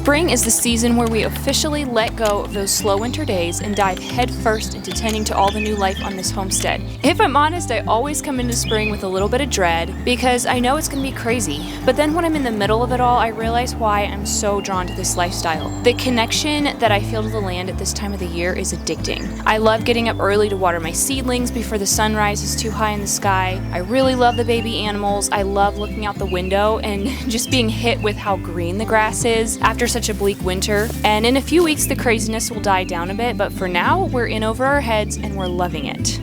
Spring is the season where we officially let go of those slow winter days and dive headfirst into tending to all the new life on this homestead. If I'm honest, I always come into spring with a little bit of dread because I know it's going to be crazy. But then when I'm in the middle of it all, I realize why I'm so drawn to this lifestyle. The connection that I feel to the land at this time of the year is addicting. I love getting up early to water my seedlings before the sun rises too high in the sky. I really love the baby animals. I love looking out the window and just being hit with how green the grass is after such a bleak winter. And in a few weeks the craziness will die down a bit, but for now we're in over our heads and we're loving it.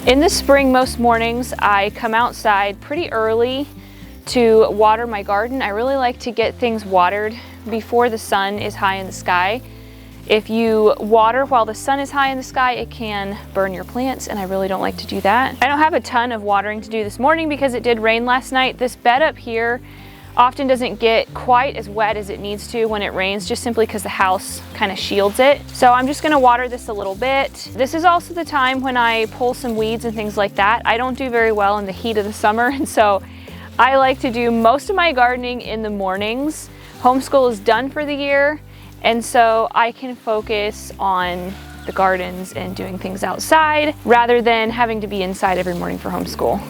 In the spring, most mornings I come outside pretty early to water my garden. I really like to get things watered before the sun is high in the sky. If you water while the sun is high in the sky, it can burn your plants, and I really don't like to do that. I don't have a ton of watering to do this morning because it did rain last night. This bed up here often doesn't get quite as wet as it needs to when it rains, just simply because the house kind of shields it. So I'm just gonna water this a little bit. This is also the time when I pull some weeds and things like that. I don't do very well in the heat of the summer, and so I like to do most of my gardening in the mornings. Homeschool is done for the year, and so I can focus on the gardens and doing things outside rather than having to be inside every morning for homeschool.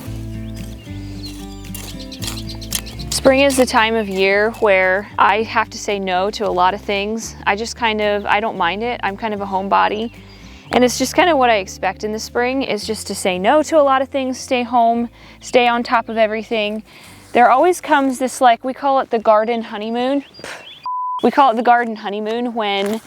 Spring is the time of year where I have to say no to a lot of things. I don't mind it. I'm kind of a homebody. And it's just kind of what I expect in the spring, is just to say no to a lot of things, stay home, stay on top of everything. There always comes this, like, we call it the garden honeymoon. We call it the garden honeymoon when,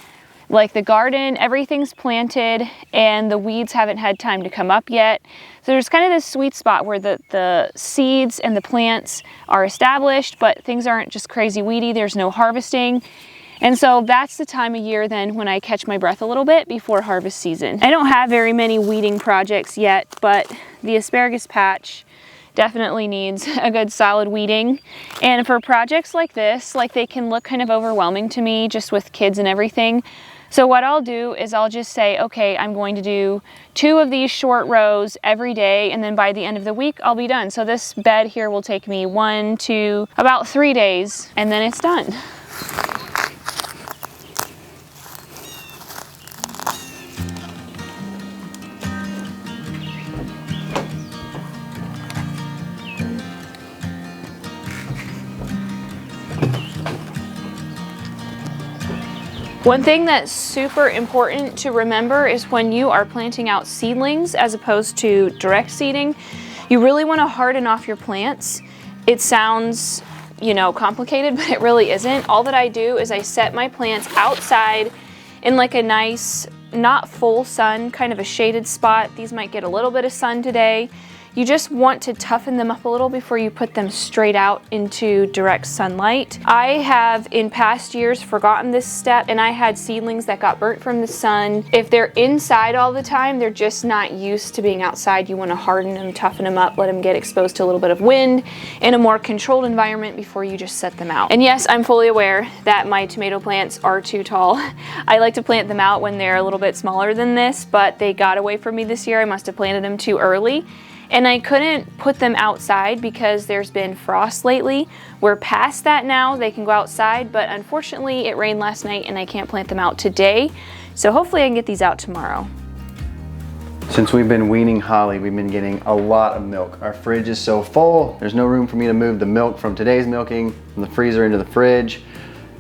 like, the garden, everything's planted and the weeds haven't had time to come up yet. So there's kind of this sweet spot where the seeds and the plants are established, but things aren't just crazy weedy. There's no harvesting. And so that's the time of year then when I catch my breath a little bit before harvest season. I don't have very many weeding projects yet, but the asparagus patch definitely needs a good solid weeding. And for projects like this, like, they can look kind of overwhelming to me just with kids and everything. So what I'll do is I'll just say, okay, I'm going to do 2 of these short rows every day, and then by the end of the week, I'll be done. So this bed here will take me 1 to about 3 days, and then it's done. One thing that's super important to remember is when you are planting out seedlings as opposed to direct seeding, you really want to harden off your plants. It sounds, complicated, but it really isn't. All that I do is I set my plants outside in like a nice, not full sun, kind of a shaded spot. These might get a little bit of sun today. You just want to toughen them up a little before you put them straight out into direct sunlight. I have in past years forgotten this step, and I had seedlings that got burnt from the sun. If they're inside all the time, they're just not used to being outside. You want to harden them, toughen them up, let them get exposed to a little bit of wind in a more controlled environment before you just set them out. And yes, I'm fully aware that my tomato plants are too tall. I like to plant them out when they're a little bit smaller than this, but they got away from me this year. I must have planted them too early. And I couldn't put them outside because there's been frost lately. We're past that now, they can go outside, but unfortunately it rained last night and I can't plant them out today. So hopefully I can get these out tomorrow. Since we've been weaning Holly, we've been getting a lot of milk. Our fridge is so full, there's no room for me to move the milk from today's milking from the freezer into the fridge.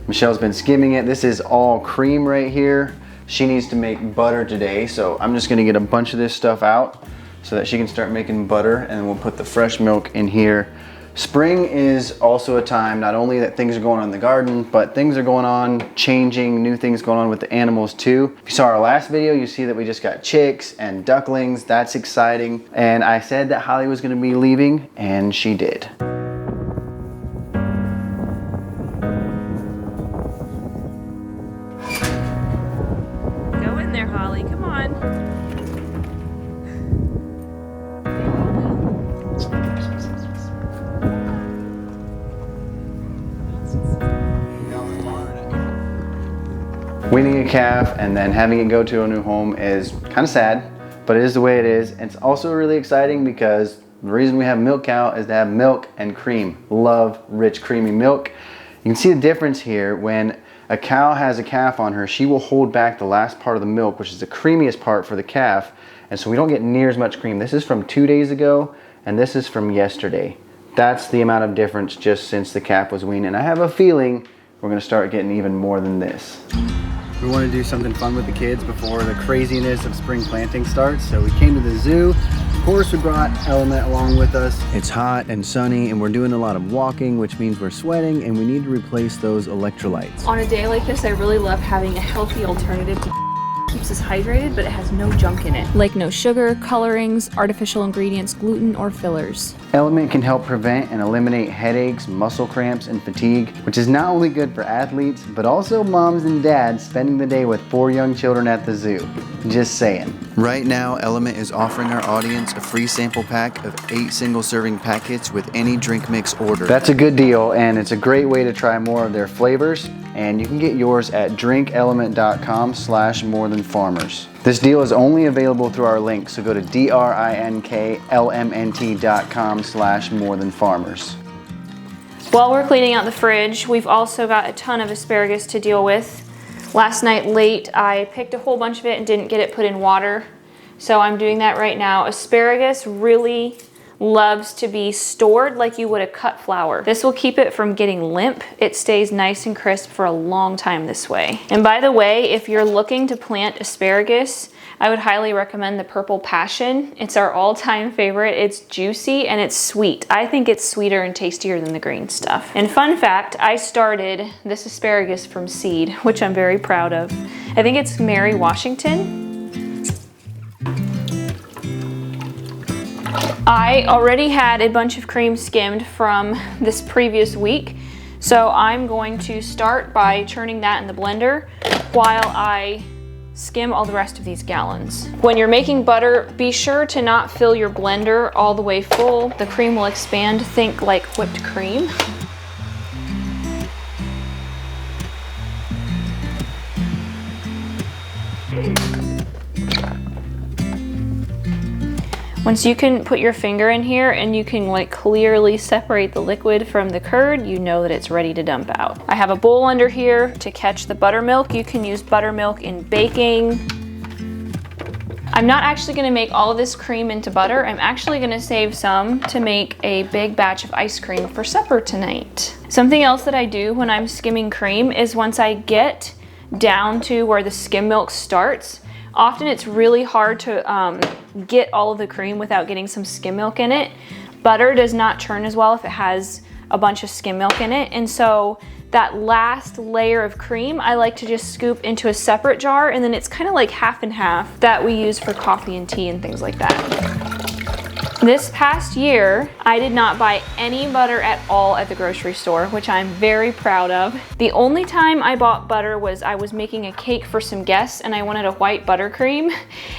Michelle's been skimming it. This is all cream right here. She needs to make butter today, so I'm just gonna get a bunch of this stuff out so that she can start making butter, and we'll put the fresh milk in here. Spring is also a time not only that things are going on in the garden, but things are going on, changing, new things going on with the animals too. If you saw our last video, you see that we just got chicks and ducklings. That's exciting. And I said that Holly was gonna be leaving, and she did. Go in there, Holly, come on. Weaning a calf and then having it go to a new home is kind of sad, but it is the way it is. It's also really exciting because the reason we have milk cow is to have milk and cream. Love rich creamy milk. You can see the difference here. When a cow has a calf on her, she will hold back the last part of the milk, which is the creamiest part for the calf, and so we don't get near as much cream. This is from 2 days ago, and this is from yesterday. That's the amount of difference just since the calf was weaned, and I have a feeling we're gonna start getting even more than this. We want to do something fun with the kids before the craziness of spring planting starts, so we came to the zoo. Of course, we brought Element along with us. It's hot and sunny, and we're doing a lot of walking, which means we're sweating, and we need to replace those electrolytes. On a day like this, I really love having a healthy alternative to keeps us hydrated, but it has no junk in it. Like no sugar, colorings, artificial ingredients, gluten, or fillers. Element can help prevent and eliminate headaches, muscle cramps, and fatigue, which is not only good for athletes, but also moms and dads spending the day with 4 young children at the zoo. Just saying. Right now, Element is offering our audience a free sample pack of 8 single-serving packets with any drink mix order. That's a good deal, and it's a great way to try more of their flavors, and you can get yours at drinkelement.com/morethanfarmers. This deal is only available through our link, so go to drinklmnt.com/morethanfarmers. While we're cleaning out the fridge, we've also got a ton of asparagus to deal with. Last night late, I picked a whole bunch of it and didn't get it put in water, so I'm doing that right now. Asparagus really loves to be stored like you would a cut flower. This will keep it from getting limp. It stays nice and crisp for a long time this way. And by the way, if you're looking to plant asparagus, I would highly recommend the Purple Passion. It's our all-time favorite. It's juicy and it's sweet. I think it's sweeter and tastier than the green stuff. And fun fact, I started this asparagus from seed, which I'm very proud of. I think it's Mary Washington. I already had a bunch of cream skimmed from this previous week, so I'm going to start by churning that in the blender while I skim all the rest of these gallons. When you're making butter, be sure to not fill your blender all the way full. The cream will expand. Think like whipped cream. Once you can put your finger in here and you can like clearly separate the liquid from the curd, you know that it's ready to dump out. I have a bowl under here to catch the buttermilk. You can use buttermilk in baking. I'm not actually gonna make all of this cream into butter. I'm actually gonna save some to make a big batch of ice cream for supper tonight. Something else that I do when I'm skimming cream is once I get down to where the skim milk starts, often it's really hard to get all of the cream without getting some skim milk in it. Butter does not churn as well if it has a bunch of skim milk in it, and so that last layer of cream I like to just scoop into a separate jar, and then it's kind of like half and half that we use for coffee and tea and things like that. This past year, I did not buy any butter at all at the grocery store, which I'm very proud of. The only time I bought butter was I was making a cake for some guests and I wanted a white buttercream,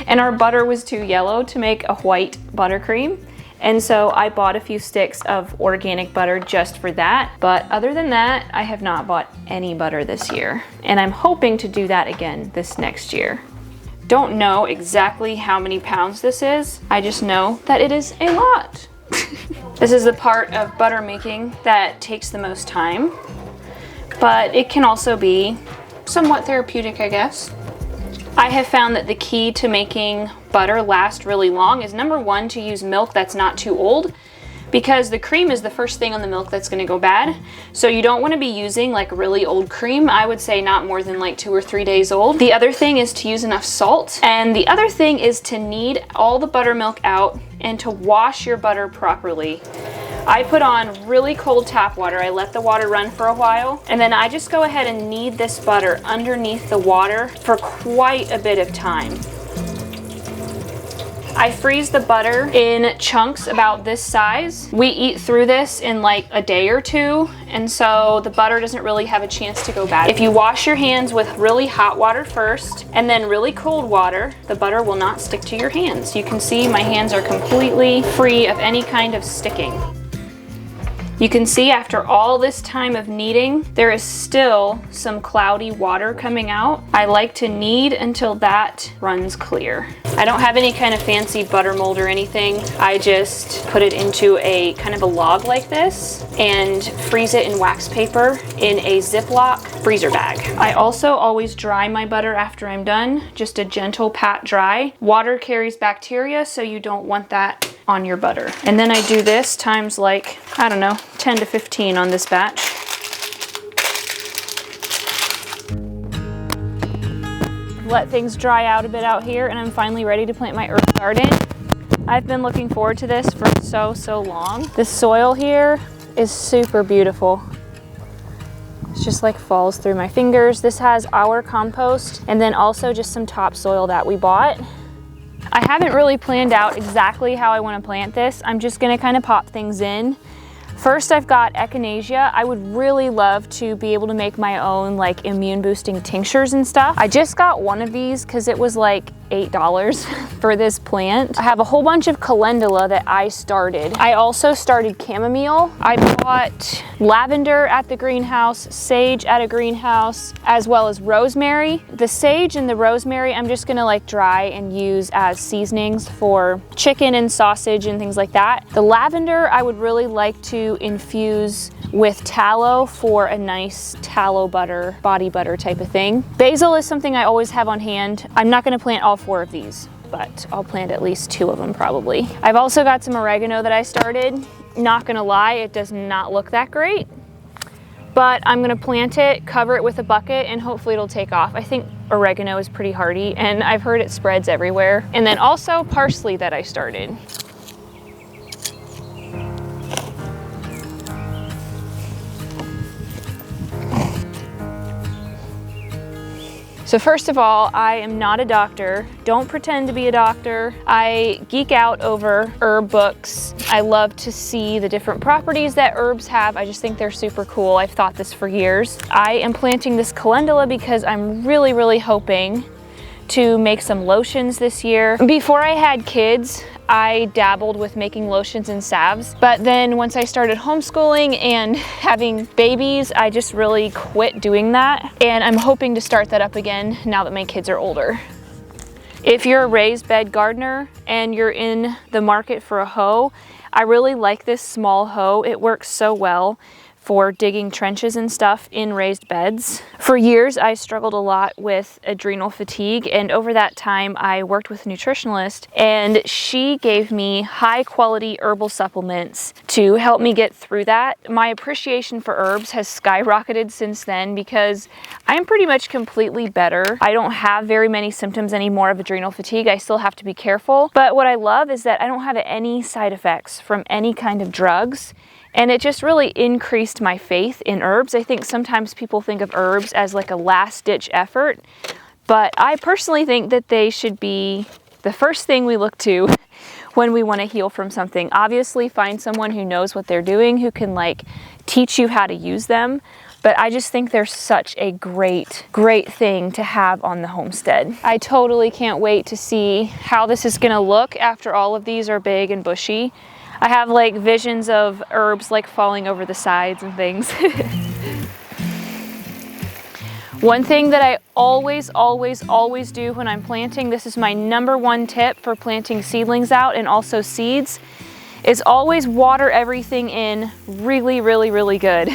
and our butter was too yellow to make a white buttercream. And so I bought a few sticks of organic butter just for that. But other than that, I have not bought any butter this year. And I'm hoping to do that again this next year. Don't know exactly how many pounds this is. I just know that it is a lot. This is the part of butter making that takes the most time, but it can also be somewhat therapeutic, I guess. I have found that the key to making butter last really long is number one, to use milk that's not too old, because the cream is the first thing on the milk that's gonna go bad. So you don't wanna be using like really old cream. I would say not more than like 2 or 3 days old. The other thing is to use enough salt. And the other thing is to knead all the buttermilk out and to wash your butter properly. I put on really cold tap water. I let the water run for a while, and then I just go ahead and knead this butter underneath the water for quite a bit of time. I freeze the butter in chunks about this size. We eat through this in like a day or two, and so the butter doesn't really have a chance to go bad. If you wash your hands with really hot water first and then really cold water, the butter will not stick to your hands. You can see my hands are completely free of any kind of sticking. You can see after all this time of kneading, there is still some cloudy water coming out. I like to knead until that runs clear. I don't have any kind of fancy butter mold or anything. I just put it into a kind of a log like this and freeze it in wax paper in a Ziploc freezer bag. I also always dry my butter after I'm done, just a gentle pat dry. Water carries bacteria, so you don't want that on your butter. And then I do this times like, I don't know, 10 to 15 on this batch. Let things dry out a bit out here, and I'm finally ready to plant my herb garden. I've been looking forward to this for so long. The soil here is super beautiful. It's just like falls through my fingers. This has our compost and then also just some topsoil that we bought. I haven't really planned out exactly how I want to plant this. I'm just going to kind of pop things in. First, I've got echinacea. I would really love to be able to make my own like immune boosting tinctures and stuff. I just got one of these because it was like $8 for this plant. I have a whole bunch of calendula that I started. I also started chamomile. I bought lavender at the greenhouse, sage at a greenhouse, as well as rosemary. The sage and the rosemary I'm just gonna like dry and use as seasonings for chicken and sausage and things like that. The lavender I would really like to infuse with tallow for a nice tallow butter, body butter type of thing. Basil is something I always have on hand. I'm not gonna plant all 4 of these, but I'll plant at least 2 of them probably. I've also got some oregano that I started. Not gonna lie, it does not look that great, but I'm gonna plant it, cover it with a bucket, and hopefully it'll take off. I think oregano is pretty hardy, and I've heard it spreads everywhere. And then also parsley that I started. So first of all, I am not a doctor. Don't pretend to be a doctor. I geek out over herb books. I love to see the different properties that herbs have. I just think they're super cool. I've thought this for years. I am planting this calendula because I'm really hoping to make some lotions this year. Before I had kids, I dabbled with making lotions and salves, but then once I started homeschooling and having babies, I just really quit doing that, and I'm hoping to start that up again now that my kids are older. If you're a raised bed gardener and you're in the market for a hoe, I really like this small hoe. It works so well for digging trenches and stuff in raised beds. For years, I struggled a lot with adrenal fatigue, and over that time, I worked with a nutritionalist, and she gave me high quality herbal supplements to help me get through that. My appreciation for herbs has skyrocketed since then because I'm pretty much completely better. I don't have very many symptoms anymore of adrenal fatigue. I still have to be careful, but what I love is that I don't have any side effects from any kind of drugs. And it just really increased my faith in herbs. I think sometimes people think of herbs as like a last-ditch effort, but I personally think that they should be the first thing we look to when we want to heal from something. Obviously, find someone who knows what they're doing, who can like teach you how to use them. But I just think they're such a great thing to have on the homestead. I totally can't wait to see how this is gonna look after all of these are big and bushy. I have like visions of herbs like falling over the sides and things. One thing that I always do when I'm planting, this is my #1 tip for planting seedlings out and also seeds, is always water everything in really good.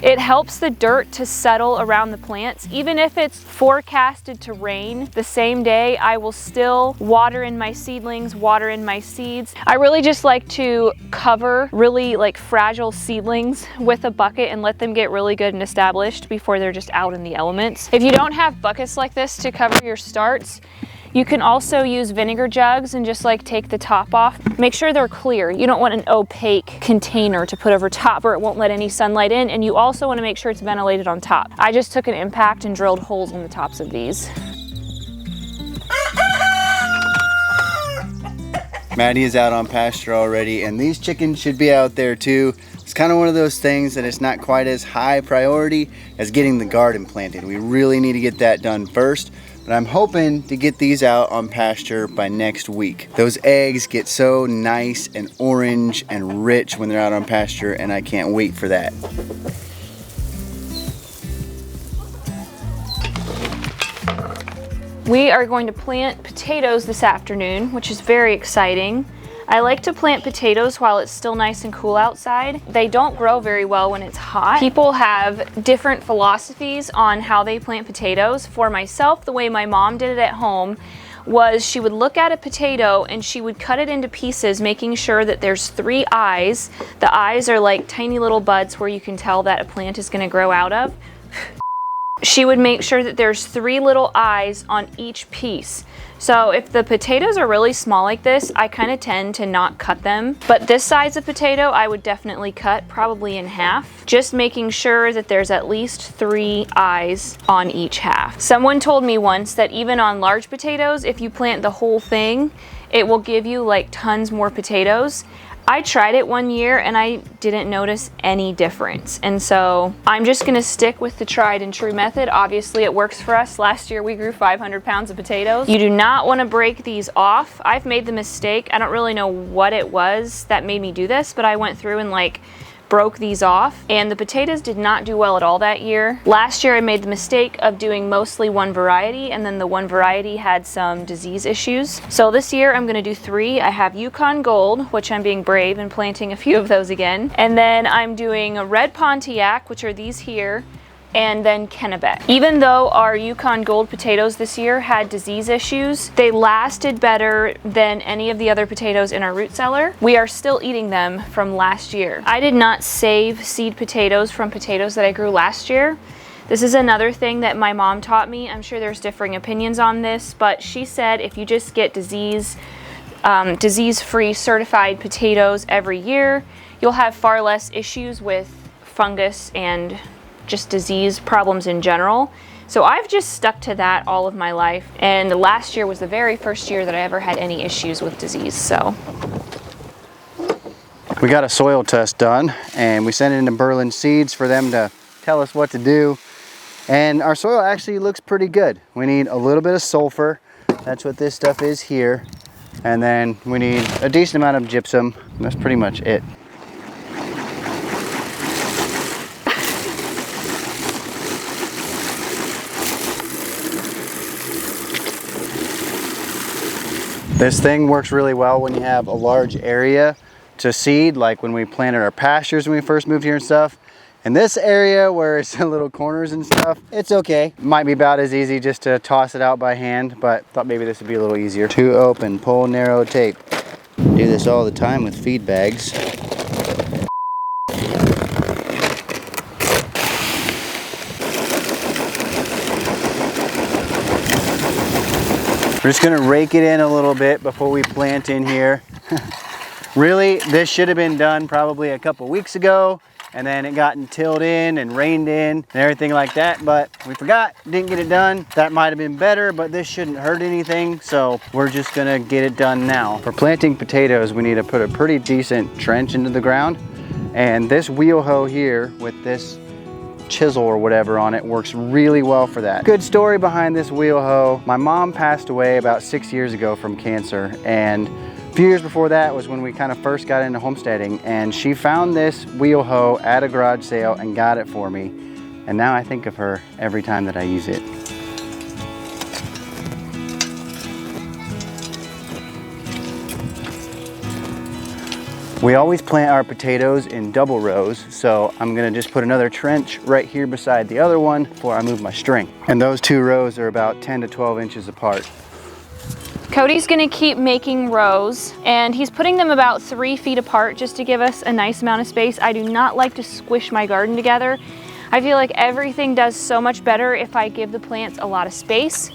It helps the dirt to settle around the plants. Even if it's forecasted to rain the same day, I will still water in my seedlings, water in my seeds. I really just like to cover really like fragile seedlings with a bucket and let them get really good and established before they're just out in the elements. If you don't have buckets like this to cover your starts, you can also use vinegar jugs and just like take the top off. Make sure they're clear. You don't want an opaque container to put over top or it won't let any sunlight in, and you also want to make sure it's ventilated on top. I just took an impact and drilled holes in the tops of these. Maddie is out on pasture already, and these chickens should be out there too. It's kind of one of those things that it's not quite as high priority as getting the garden planted. We really need to get that done first, but I'm hoping to get these out on pasture by next week. Those eggs get so nice and orange and rich when they're out on pasture, and I can't wait for that. We are going to plant potatoes this afternoon, which is very exciting. I like to plant potatoes while it's still nice and cool outside. They don't grow very well when it's hot. People have different philosophies on how they plant potatoes. For myself, the way my mom did it at home was she would look at a potato and she would cut it into pieces, making sure that there's 3 eyes. The eyes are like tiny little buds where you can tell that a plant is going to grow out of. She would make sure that there's 3 little eyes on each piece. So if the potatoes are really small like this, I kind of tend to not cut them. But this size of potato, I would definitely cut, probably in half, just making sure that there's at least 3 eyes on each half. Someone told me once that even on large potatoes, if you plant the whole thing, it will give you like tons more potatoes. I tried it one year and I didn't notice any difference. And so I'm just gonna stick with the tried and true method. Obviously it works for us. Last year we grew 500 pounds of potatoes. You do not wanna break these off. I've made the mistake. I don't really know what it was that made me do this, but I went through and like broke these off, and the potatoes did not do well at all that year. Last year I made the mistake of doing mostly one variety, and then the one variety had some disease issues. So this year I'm gonna do 3. I have Yukon Gold, which I'm being brave and planting a few of those again. And then I'm doing a Red Pontiac, which are these here, and then Kennebec. Even though our Yukon Gold potatoes this year had disease issues, they lasted better than any of the other potatoes in our root cellar. We are still eating them from last year. I did not save seed potatoes from potatoes that I grew last year. This is another thing that my mom taught me. I'm sure there's differing opinions on this, but she said if you just get disease-free certified potatoes every year, you'll have far less issues with fungus and just disease problems in general. So I've just stuck to that all of my life, and last year was the very first year that I ever had any issues with disease. So we got a soil test done and we sent it into Berlin Seeds for them to tell us what to do, and our soil actually looks pretty good. We need a little bit of sulfur, that's what this stuff is here, and then we need a decent amount of gypsum. That's pretty much it. This thing works really well when you have a large area to seed, like when we planted our pastures when we first moved here and stuff. In this area where it's in little corners and stuff, it's okay. Might be about as easy just to toss it out by hand, but thought maybe this would be a little easier. 2 open, pull narrow tape. Do this all the time with feed bags. We're just gonna rake it in a little bit before we plant in here. Really, this should have been done probably a couple weeks ago, and then it got tilled in and rained in and everything like that, but we forgot, didn't get it done. That might have been better, but this shouldn't hurt anything, so we're just gonna get it done now. For planting potatoes, we need to put a pretty decent trench into the ground, and this wheel hoe here with this chisel or whatever on it works really well for that. Good story behind this wheel hoe. My mom passed away about 6 years ago from cancer, and a few years before that was when we kind of first got into homesteading, and she found this wheel hoe at a garage sale and got it for me, and now I think of her every time that I use it. We always plant our potatoes in double rows, so I'm gonna just put another trench right here beside the other one before I move my string. And those 2 rows are about 10 to 12 inches apart. Cody's gonna keep making rows, and he's putting them about 3 feet apart just to give us a nice amount of space. I do not like to squish my garden together. I feel like everything does so much better if I give the plants a lot of space.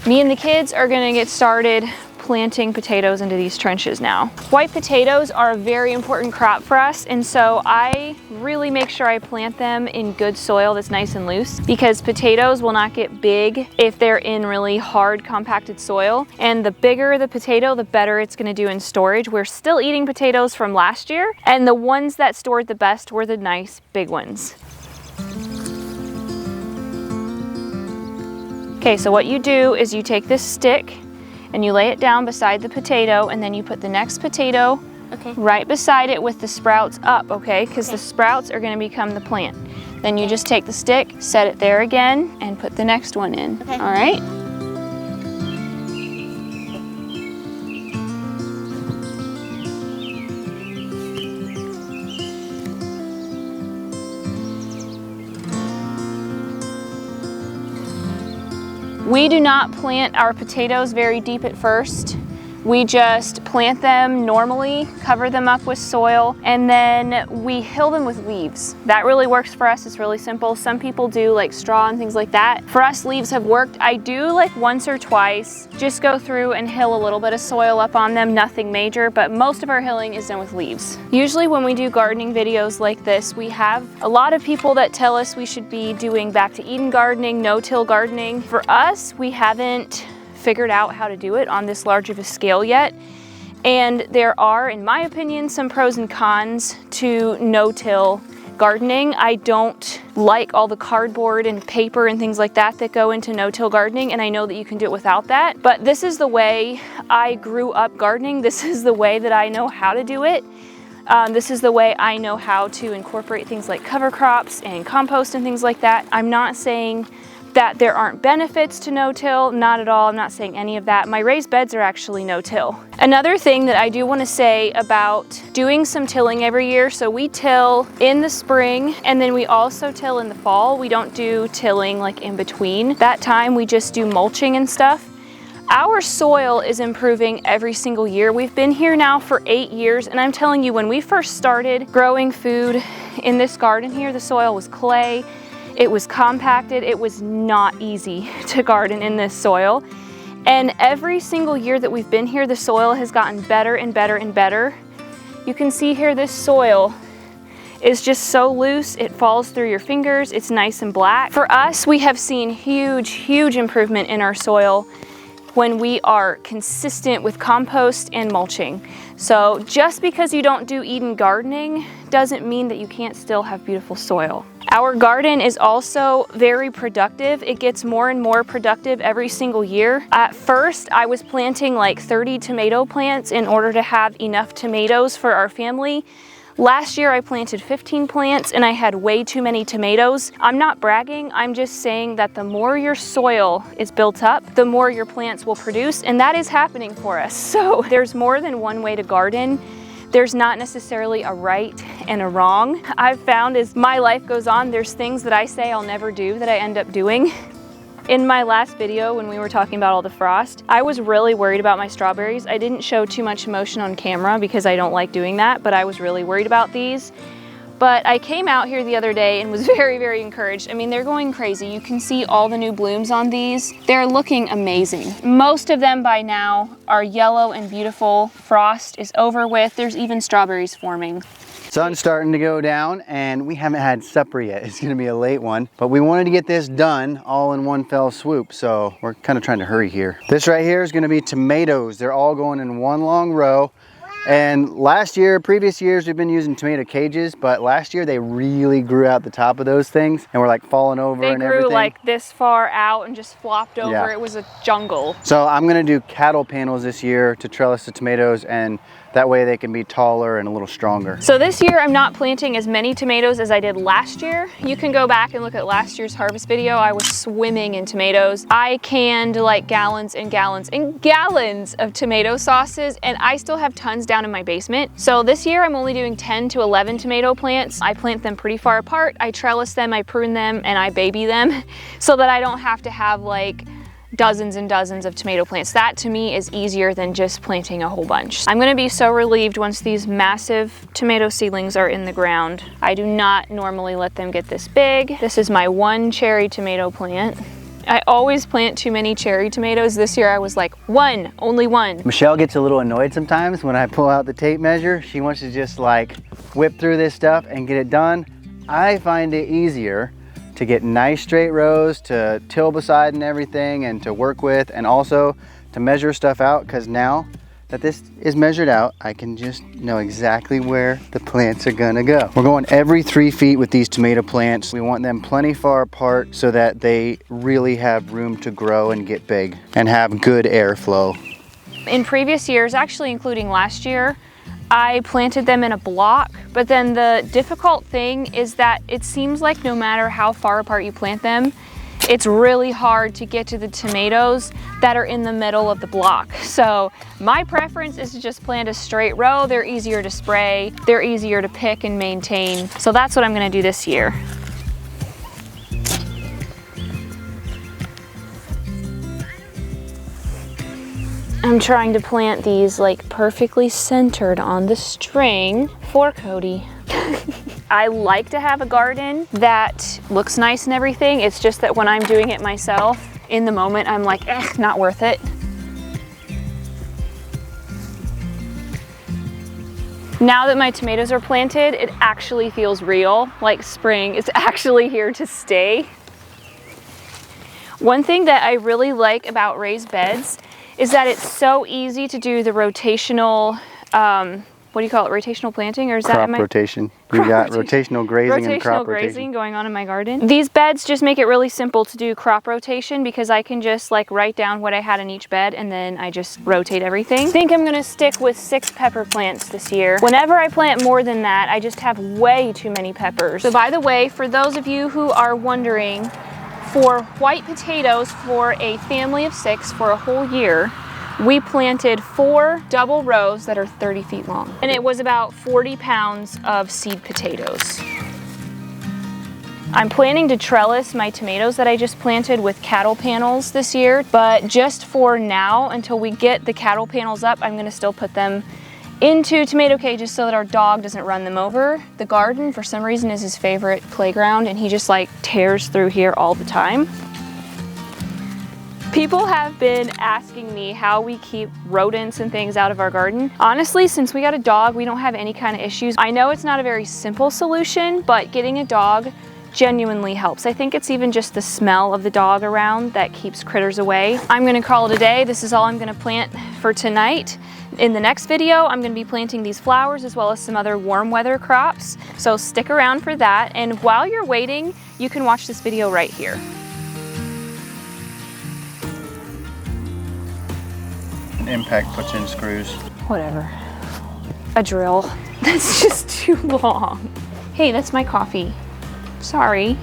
Me and the kids are gonna get started planting potatoes into these trenches now. White potatoes are a very important crop for us, and so I really make sure I plant them in good soil that's nice and loose, because potatoes will not get big if they're in really hard compacted soil, and the bigger the potato, the better it's going to do in storage. We're still eating potatoes from last year, and the ones that stored the best were the nice big ones. Okay, so what you do is you take this stick and you lay it down beside the potato, and then you put the next potato right beside it with the sprouts up, okay? Because the sprouts are going to become the plant. Then you just take the stick, set it there again, and put the next one in. All right? We do not plant our potatoes very deep at first. We just plant them normally, cover them up with soil, and then we hill them with leaves. That really works for us. It's really simple. Some people do like straw and things like that. For us, leaves have worked. I do like once or twice, just go through and hill a little bit of soil up on them, nothing major, but most of our hilling is done with leaves. Usually when we do gardening videos like this, we have a lot of people that tell us we should be doing back to Eden gardening, no-till gardening. For us, we haven't figured out how to do it on this large of a scale yet. And there are, in my opinion, some pros and cons to no-till gardening. I don't like all the cardboard and paper and things like that that go into no-till gardening, and I know that you can do it without that. But this is the way I grew up gardening. This is the way that I know how to do it. This is the way I know how to incorporate things like cover crops and compost and things like that. I'm not saying that there aren't benefits to no-till, not at all. I'm not saying any of that. My raised beds are actually no-till. Another thing that I do want to say about doing some tilling every year, so we till in the spring and then we also till in the fall. We don't do tilling like in between. That time we just do mulching and stuff. Our soil is improving every single year. We've been here now for 8 years, and I'm telling you, when we first started growing food in this garden here, the soil was clay. It was compacted. It was not easy to garden in this soil. And every single year that we've been here, the soil has gotten better and better and better. You can see here this soil is just so loose. It falls through your fingers. It's nice and black. For us, we have seen huge improvement in our soil when we are consistent with compost and mulching. So just because you don't do Eden gardening doesn't mean that you can't still have beautiful soil. Our garden is also very productive. It gets more and more productive every single year. At first, I was planting like 30 tomato plants in order to have enough tomatoes for our family. Last year I planted 15 plants and I had way too many tomatoes. I'm not bragging, I'm just saying that the more your soil is built up, the more your plants will produce, and that is happening for us. So there's more than one way to garden. There's not necessarily a right and a wrong. I've found as my life goes on, there's things that I say I'll never do that I end up doing. In my last video, when we were talking about all the frost, I was really worried about my strawberries. I didn't show too much emotion on camera because I don't like doing that, but I was really worried about these. But I came out here the other day and was very encouraged. I mean, they're going crazy. You can see all the new blooms on these. They're looking amazing. Most of them by now are yellow and beautiful. Frost is over with. There's even strawberries forming. Sun's starting to go down and we haven't had supper yet. It's gonna be a late one, but we wanted to get this done all in one fell swoop, so we're kind of trying to hurry here. This right here is gonna be tomatoes. They're all going in one long row. And previous years, we've been using tomato cages, but last year they really grew out the top of those things and were like falling over and everything. They grew like this far out and just flopped over. Yeah. It was a jungle. So I'm gonna do cattle panels this year to trellis the tomatoes, and that way they can be taller and a little stronger. So this year I'm not planting as many tomatoes as I did last year. You can go back and look at last year's harvest video. I was swimming in tomatoes. I canned like gallons and gallons and gallons of tomato sauces, and I still have tons down in my basement. So this year I'm only doing 10 to 11 tomato plants. I plant them pretty far apart. I trellis them, I prune them, and I baby them so that I don't have to have like dozens and dozens of tomato plants. That to me is easier than just planting a whole bunch. I'm gonna be so relieved once these massive tomato seedlings are in the ground. I do not normally let them get this big. This is my one cherry tomato plant, I always plant too many cherry tomatoes. This year I was like, one, only one. Michelle gets a little annoyed sometimes when I pull out the tape measure. She wants to just like whip through this stuff and get it done. I find it easier to get nice straight rows to till beside and everything and to work with, and also to measure stuff out, because now that this is measured out, I can just know exactly where the plants are gonna go. We're going every 3 feet with these tomato plants. We want them plenty far apart so that they really have room to grow and get big and have good airflow. In previous years, actually including last year, I planted them in a block, but then the difficult thing is that it seems like no matter how far apart you plant them, it's really hard to get to the tomatoes that are in the middle of the block. So my preference is to just plant a straight row. They're easier to spray, they're easier to pick and maintain. So that's what I'm gonna do this year. I'm trying to plant these like perfectly centered on the string for Cody. I like to have a garden that looks nice and everything. It's just that when I'm doing it myself, in the moment, I'm like, not worth it. Now that my tomatoes are planted, it actually feels real, like spring is actually here to stay. One thing that I really like about raised beds is that it's so easy to do the rotational, what do you call it, rotational planting, or is crop rotation? You got rotational grazing and crop rotation going on in my garden. These beds just make it really simple to do crop rotation because I can just like write down what I had in each bed and then I just rotate everything. I think I'm gonna stick with 6 pepper plants this year. Whenever I plant more than that, I just have way too many peppers. So by the way, for those of you who are wondering, for white potatoes for a family of 6 for a whole year, we planted 4 double rows that are 30 feet long. And it was about 40 pounds of seed potatoes. I'm planning to trellis my tomatoes that I just planted with cattle panels this year, but just for now, until we get the cattle panels up, I'm gonna still put them into tomato cages so that our dog doesn't run them over. The garden, for some reason, is his favorite playground, and he just like tears through here all the time. People have been asking me how we keep rodents and things out of our garden. Honestly, since we got a dog, we don't have any kind of issues. I know it's not a very simple solution, but getting a dog genuinely helps. I think it's even just the smell of the dog around that keeps critters away. I'm gonna call it a day. This is all I'm gonna plant for tonight. In the next video, I'm gonna be planting these flowers as well as some other warm weather crops. So stick around for that. And while you're waiting, you can watch this video right here. Impact puts in screws. Whatever. A drill. That's just too long. Hey, that's my coffee. Sorry.